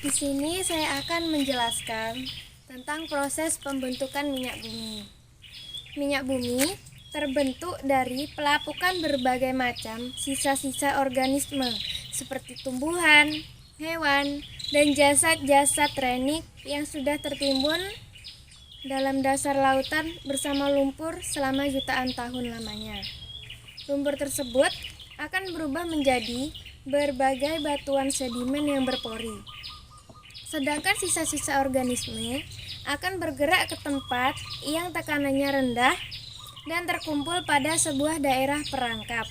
Di sini saya akan menjelaskan tentang proses pembentukan minyak bumi. Minyak bumi terbentuk dari pelapukan berbagai macam sisa-sisa organisme seperti tumbuhan, hewan, dan jasad-jasad renik yang sudah tertimbun dalam dasar lautan bersama lumpur selama jutaan tahun lamanya. Lumpur tersebut akan berubah menjadi berbagai batuan sedimen yang berpori. Sedangkan sisa-sisa organisme akan bergerak ke tempat yang tekanannya rendah dan terkumpul pada sebuah daerah perangkap,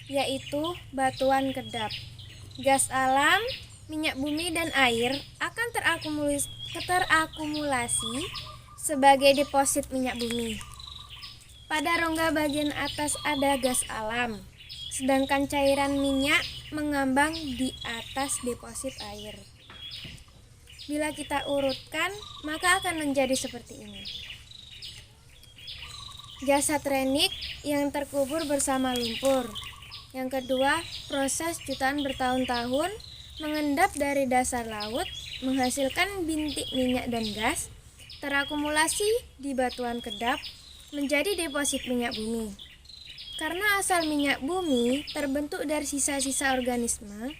yaitu batuan kedap. Gas alam, minyak bumi, dan air akan terakumulasi sebagai deposit minyak bumi. Pada rongga bagian atas ada gas alam, sedangkan cairan minyak mengambang di atas deposit air. Bila kita urutkan, maka akan menjadi seperti ini. Jasad renik yang terkubur bersama lumpur. Yang kedua, proses jutaan bertahun-tahun mengendap dari dasar laut, menghasilkan bintik minyak dan gas, terakumulasi di batuan kedap, menjadi deposit minyak bumi. Karena asal minyak bumi terbentuk dari sisa-sisa organisme,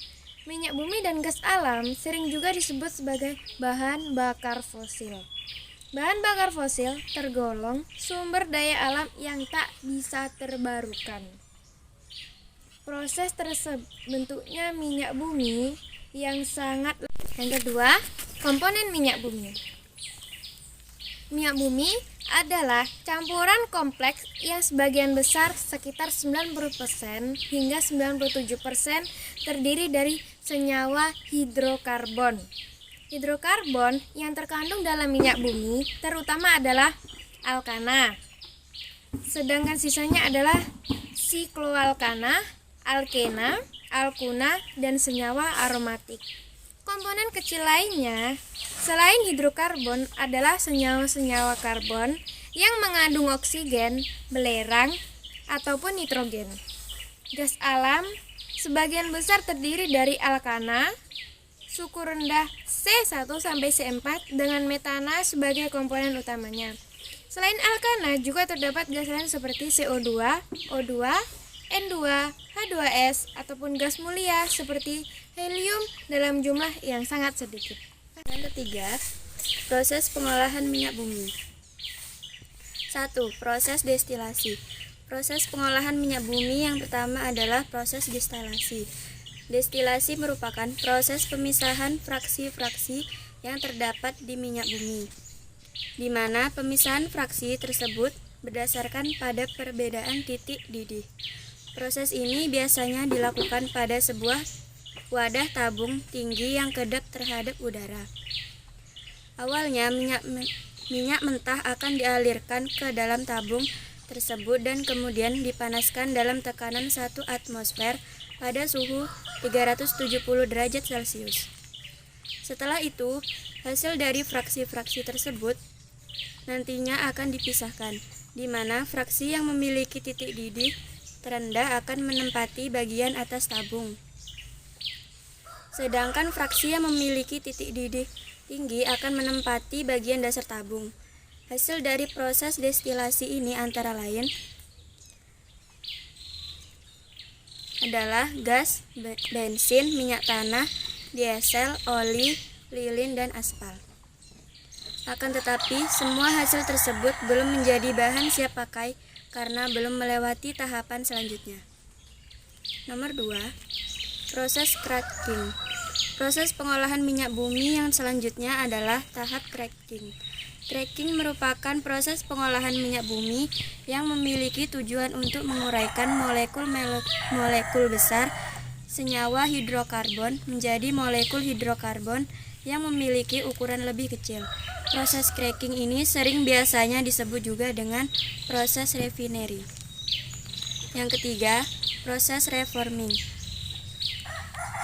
minyak bumi dan gas alam sering juga disebut sebagai bahan bakar fosil. Bahan bakar fosil tergolong sumber daya alam yang tak bisa terbarukan. Proses terbentuknya minyak bumi yang kedua, komponen minyak bumi. Minyak bumi adalah campuran kompleks yang sebagian besar sekitar 90% hingga 97% terdiri dari senyawa hidrokarbon. Hidrokarbon yang terkandung dalam minyak bumi terutama adalah alkana. Sedangkan sisanya adalah sikloalkana, alkena, alkuna, dan senyawa aromatik. Komponen kecil lainnya selain hidrokarbon adalah senyawa-senyawa karbon yang mengandung oksigen, belerang, ataupun nitrogen. Gas alam sebagian besar terdiri dari alkana, suku rendah C1 sampai C4 dengan metana sebagai komponen utamanya. Selain alkana juga terdapat gas lain seperti CO2, O2, N2, H2S, ataupun gas mulia seperti helium dalam jumlah yang sangat sedikit. Yang ketiga, proses pengolahan minyak bumi. 1. Proses destilasi. Proses pengolahan minyak bumi yang pertama adalah proses destilasi. Destilasi merupakan proses pemisahan fraksi-fraksi yang terdapat di minyak bumi, di mana pemisahan fraksi tersebut berdasarkan pada perbedaan titik didih. Proses ini biasanya dilakukan pada sebuah wadah tabung tinggi yang kedap terhadap udara. Awalnya minyak mentah akan dialirkan ke dalam tabung tersebut dan kemudian dipanaskan dalam tekanan 1 atmosfer pada suhu 370 derajat Celcius. Setelah itu, hasil dari fraksi-fraksi tersebut nantinya akan dipisahkan, di mana fraksi yang memiliki titik didih terendah akan menempati bagian atas tabung. Sedangkan fraksi yang memiliki titik didih tinggi akan menempati bagian dasar tabung. Hasil dari proses destilasi ini antara lain adalah gas, bensin, minyak tanah, diesel, oli, lilin, dan aspal. Akan tetapi, semua hasil tersebut belum menjadi bahan siap pakai karena belum melewati tahapan selanjutnya. Nomor 2, proses cracking. Proses pengolahan minyak bumi yang selanjutnya adalah tahap cracking. Cracking merupakan proses pengolahan minyak bumi yang memiliki tujuan untuk menguraikan molekul-molekul besar senyawa hidrokarbon menjadi molekul hidrokarbon yang memiliki ukuran lebih kecil. Proses cracking ini biasanya disebut juga dengan proses refinery. Yang ketiga, proses reforming.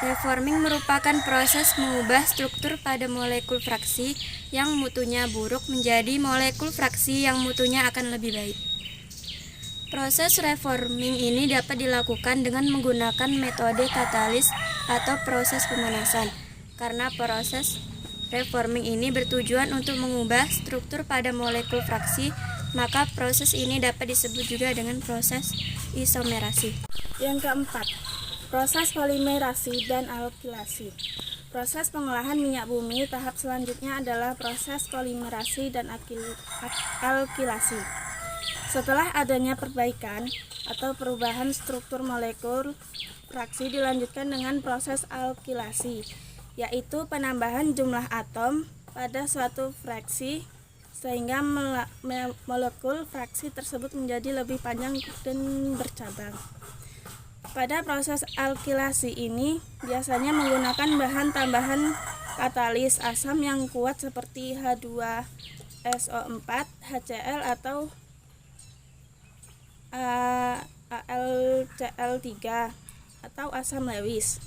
Reforming merupakan proses mengubah struktur pada molekul fraksi yang mutunya buruk menjadi molekul fraksi yang mutunya akan lebih baik. Proses reforming ini dapat dilakukan dengan menggunakan metode katalis atau proses pemanasan. karena proses reforming ini bertujuan untuk mengubah struktur pada molekul fraksi, maka proses ini dapat disebut juga dengan proses isomerasi. Yang keempat, proses polimerasi dan alkilasi. Proses pengolahan minyak bumi tahap selanjutnya adalah proses polimerasi dan alkilasi. Setelah adanya perbaikan atau perubahan struktur molekul fraksi dilanjutkan dengan proses alkilasi, yaitu penambahan jumlah atom pada suatu fraksi sehingga molekul fraksi tersebut menjadi lebih panjang dan bercabang. Pada proses alkilasi ini biasanya menggunakan bahan tambahan katalis asam yang kuat seperti H2SO4, HCl atau AlCl3 atau asam Lewis.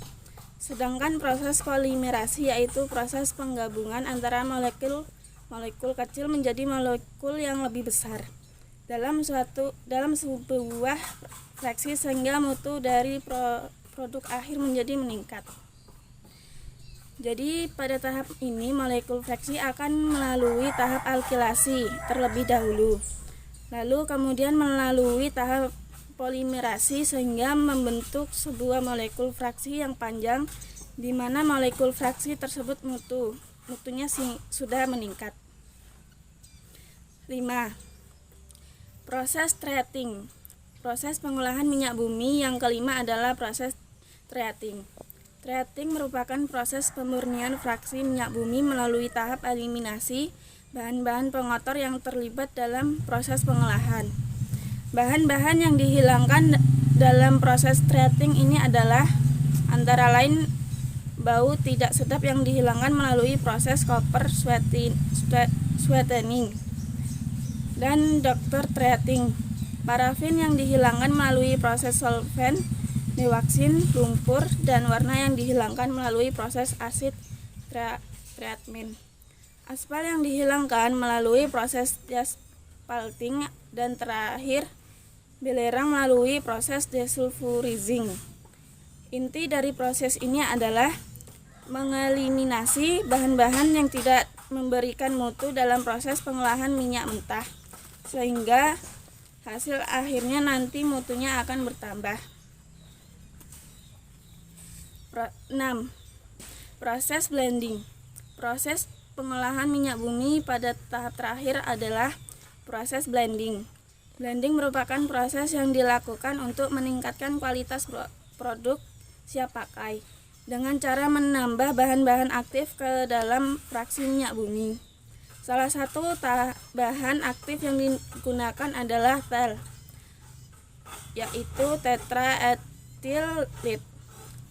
Sedangkan proses polimerasi yaitu proses penggabungan antara molekul kecil menjadi molekul yang lebih besar dalam sebuah fraksi sehingga mutu dari produk akhir menjadi meningkat. Jadi pada tahap ini molekul fraksi akan melalui tahap alkilasi terlebih dahulu. Lalu kemudian melalui tahap polimerasi sehingga membentuk sebuah molekul fraksi yang panjang di mana molekul fraksi tersebut mutunya sudah meningkat. 5. Proses treating. Proses pengolahan minyak bumi yang kelima adalah proses treating. Treating merupakan proses pemurnian fraksi minyak bumi melalui tahap eliminasi bahan-bahan pengotor yang terlibat dalam proses pengolahan. Bahan-bahan yang dihilangkan dalam proses treating ini adalah antara lain bau tidak sedap yang dihilangkan melalui proses copper sweetening dan doctor treating. Parafin yang dihilangkan melalui proses solvent, dewaksin, lumpur, dan warna yang dihilangkan melalui proses acid treatment. Aspal yang dihilangkan melalui proses desalting, dan terakhir belerang melalui proses desulfurizing. Inti dari proses ini adalah mengeliminasi bahan-bahan yang tidak memberikan mutu dalam proses pengolahan minyak mentah, sehingga hasil akhirnya nanti mutunya akan bertambah. 6. Proses blending. Proses pengolahan minyak bumi pada tahap terakhir adalah proses blending. Blending merupakan proses yang dilakukan untuk meningkatkan kualitas produk siap pakai dengan cara menambah bahan-bahan aktif ke dalam fraksi minyak bumi. Salah satu bahan aktif yang digunakan adalah tel, yaitu tetraethyl-lead.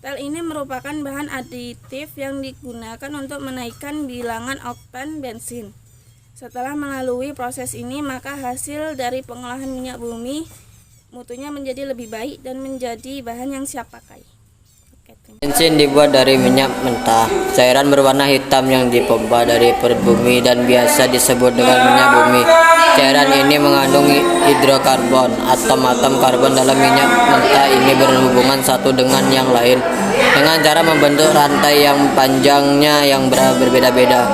Tel ini merupakan bahan aditif yang digunakan untuk menaikkan bilangan oktan bensin. Setelah melalui proses ini, maka hasil dari pengolahan minyak bumi mutunya menjadi lebih baik dan menjadi bahan yang siap pakai. Bensin dibuat dari minyak mentah, cairan berwarna hitam yang dipompa dari perut bumi dan biasa disebut dengan minyak bumi. Cairan ini mengandung hidrokarbon. Atom-atom karbon dalam minyak mentah ini berhubungan satu dengan yang lain dengan cara membentuk rantai yang panjangnya yang berbeda-beda.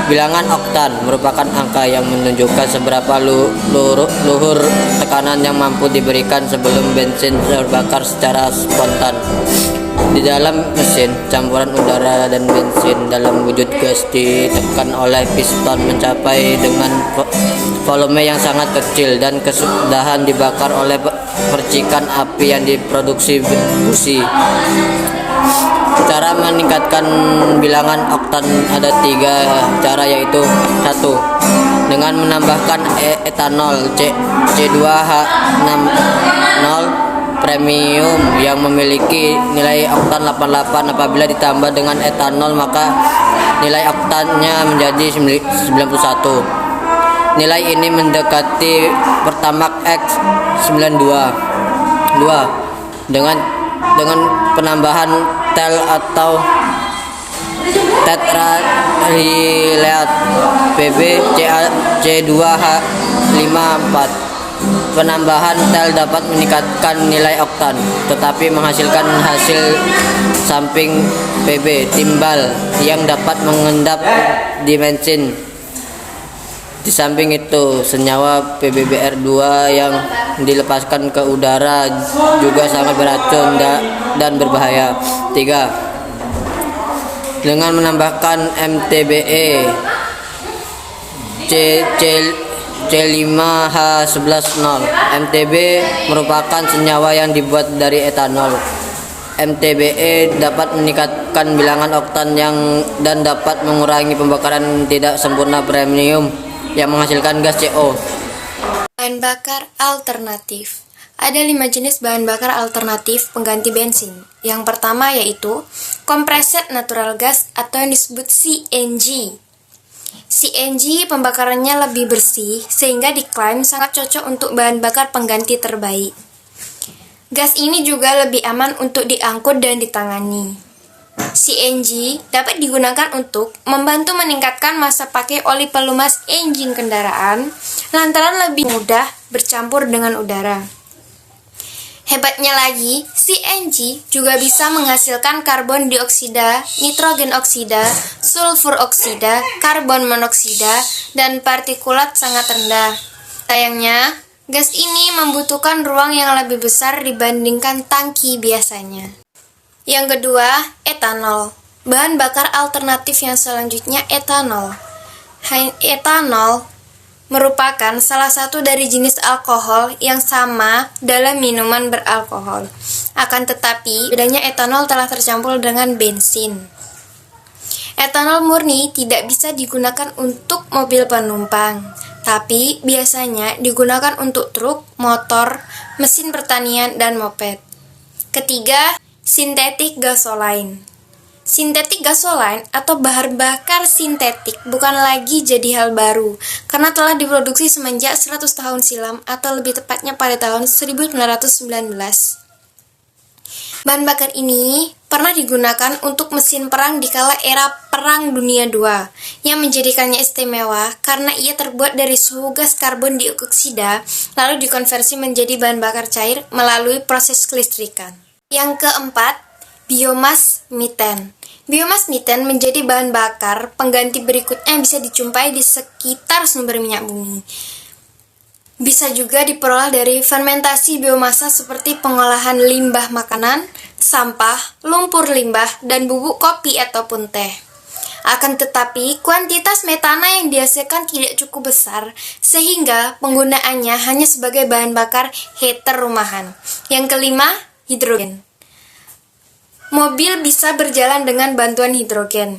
Bilangan oktan merupakan angka yang menunjukkan seberapa luhur tekanan yang mampu diberikan sebelum bensin terbakar secara spontan. Di dalam mesin, campuran udara dan bensin dalam wujud gas ditekan oleh piston mencapai dengan volume yang sangat kecil dan kesudahan dibakar oleh percikan api yang diproduksi busi. Cara meningkatkan bilangan oktan ada 3 cara, yaitu 1. Dengan menambahkan etanol C2H60 premium yang memiliki nilai oktan 88. Apabila ditambah dengan etanol maka nilai oktannya menjadi 91. Nilai ini mendekati Pertamax X92. 2. Dengan penambahan tel atau tetrahyleat PB C2H54 Penambahan tel dapat meningkatkan nilai oktan, tetapi menghasilkan hasil samping Pb timbal yang dapat mengendap di bensin. Di samping itu, senyawa PbBr2 yang dilepaskan ke udara juga sangat beracun dan berbahaya. 3. Dengan menambahkan MTBE C5H11O. MTB merupakan senyawa yang dibuat dari etanol. MTBE dapat meningkatkan bilangan oktan dan dapat mengurangi pembakaran tidak sempurna premium yang menghasilkan gas CO. Bahan bakar alternatif. Ada 5 jenis bahan bakar alternatif pengganti bensin. Yang pertama yaitu compressed natural gas atau yang disebut CNG. CNG pembakarannya lebih bersih sehingga diklaim sangat cocok untuk bahan bakar pengganti terbaik. Gas ini juga lebih aman untuk diangkut dan ditangani. CNG dapat digunakan untuk membantu meningkatkan masa pakai oli pelumas engine kendaraan lantaran lebih mudah bercampur dengan udara. Hebatnya lagi, CNG juga bisa menghasilkan karbon dioksida, nitrogen oksida, sulfur oksida, karbon monoksida, dan partikulat sangat rendah. Sayangnya, gas ini membutuhkan ruang yang lebih besar dibandingkan tangki biasanya. Yang kedua, etanol. Bahan bakar alternatif yang selanjutnya etanol. Etanol merupakan salah satu dari jenis alkohol yang sama dalam minuman beralkohol. Akan tetapi, bedanya etanol telah tercampur dengan bensin. Etanol murni tidak bisa digunakan untuk mobil penumpang, tapi biasanya digunakan untuk truk, motor, mesin pertanian, dan moped. Ketiga, sintetik gasoline. Sintetik gasoline atau bahan bakar sintetik bukan lagi jadi hal baru, karena telah diproduksi semenjak 100 tahun silam atau lebih tepatnya pada tahun 1919. Bahan bakar ini pernah digunakan untuk mesin perang di kala era Perang Dunia II, yang menjadikannya istimewa karena ia terbuat dari suhu gas karbon dioksida lalu dikonversi menjadi bahan bakar cair melalui proses kelistrikan. Yang keempat, biomas meten. Biomas meten menjadi bahan bakar pengganti berikutnya yang bisa dijumpai di sekitar sumber minyak bumi. Bisa juga diperoleh dari fermentasi biomasa seperti pengolahan limbah makanan, sampah, lumpur limbah, dan bubuk kopi ataupun teh. Akan tetapi, kuantitas metana yang dihasilkan tidak cukup besar, sehingga penggunaannya hanya sebagai bahan bakar heater rumahan. Yang kelima, hidrogen. Mobil bisa berjalan dengan bantuan hidrogen,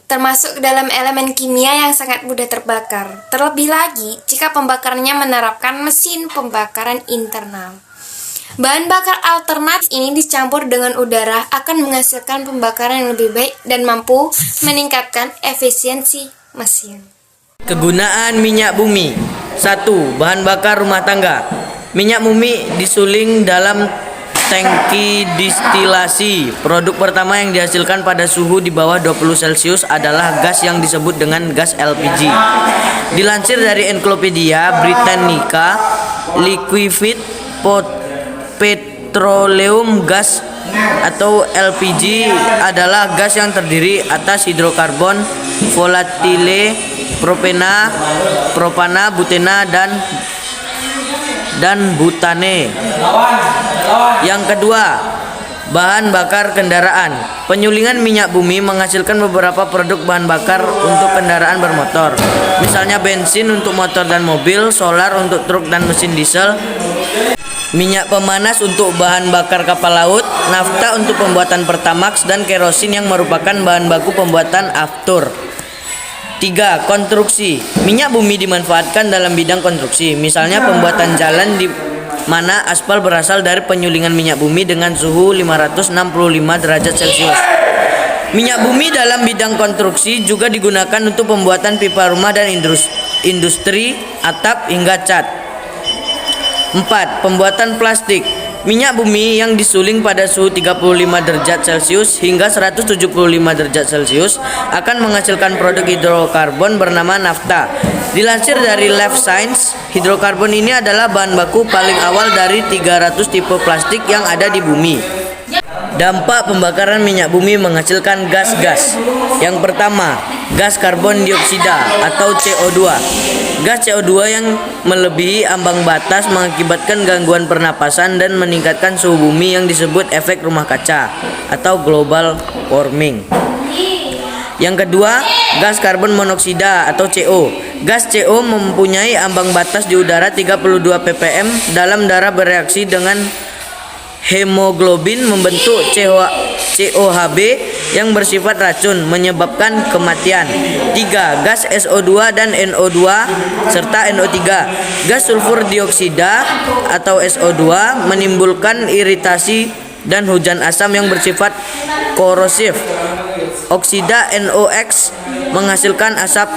termasuk dalam elemen kimia yang sangat mudah terbakar. Terlebih lagi jika pembakarannya menerapkan mesin pembakaran internal. Bahan bakar alternatif ini dicampur dengan udara akan menghasilkan pembakaran yang lebih baik dan mampu meningkatkan efisiensi mesin. Kegunaan minyak bumi. 1. Bahan bakar rumah tangga. Minyak bumi disuling dalam tangki distilasi. Produk pertama yang dihasilkan pada suhu di bawah 20 Celcius adalah gas yang disebut dengan gas LPG. Dilansir dari Encyclopedia Britannica, liquefied petroleum gas atau LPG adalah gas yang terdiri atas hidrokarbon volatile, propana, butana, dan butane. Yang kedua, bahan bakar kendaraan. Penyulingan minyak bumi menghasilkan beberapa produk bahan bakar untuk kendaraan bermotor. Misalnya bensin untuk motor dan mobil, solar untuk truk dan mesin diesel, minyak pemanas untuk bahan bakar kapal laut, nafta untuk pembuatan Pertamax, dan kerosin yang merupakan bahan baku pembuatan aftur. 3. Konstruksi. Minyak bumi dimanfaatkan dalam bidang konstruksi, misalnya pembuatan jalan di mana aspal berasal dari penyulingan minyak bumi dengan suhu 565 derajat Celcius. Minyak bumi dalam bidang konstruksi juga digunakan untuk pembuatan pipa rumah dan industri, atap hingga cat. 4. Pembuatan plastik. Minyak bumi yang disuling pada suhu 35 derajat Celcius hingga 175 derajat Celcius akan menghasilkan produk hidrokarbon bernama nafta. Dilansir dari Life Science, hidrokarbon ini adalah bahan baku paling awal dari 300 tipe plastik yang ada di bumi. Dampak pembakaran minyak bumi menghasilkan gas-gas. Yang pertama, gas karbon dioksida atau CO2. Gas CO2 yang melebihi ambang batas mengakibatkan gangguan pernapasan dan meningkatkan suhu bumi yang disebut efek rumah kaca atau global warming. Yang kedua, gas karbon monoksida atau CO. Gas CO mempunyai ambang batas di udara 32 ppm dalam darah bereaksi dengan hemoglobin membentuk COHB yang bersifat racun menyebabkan kematian. 3. Gas SO2 dan NO2 serta NO3. Gas sulfur dioksida atau SO2 menimbulkan iritasi dan hujan asam yang bersifat korosif. Oksida NOx menghasilkan asap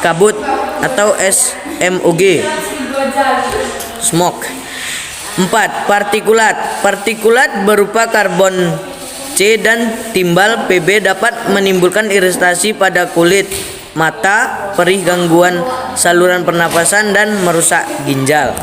kabut atau SMOG. Smoke. 4. Partikulat. Partikulat berupa karbon C dan timbal Pb dapat menimbulkan iritasi pada kulit, mata, perih, gangguan saluran pernapasan dan merusak ginjal.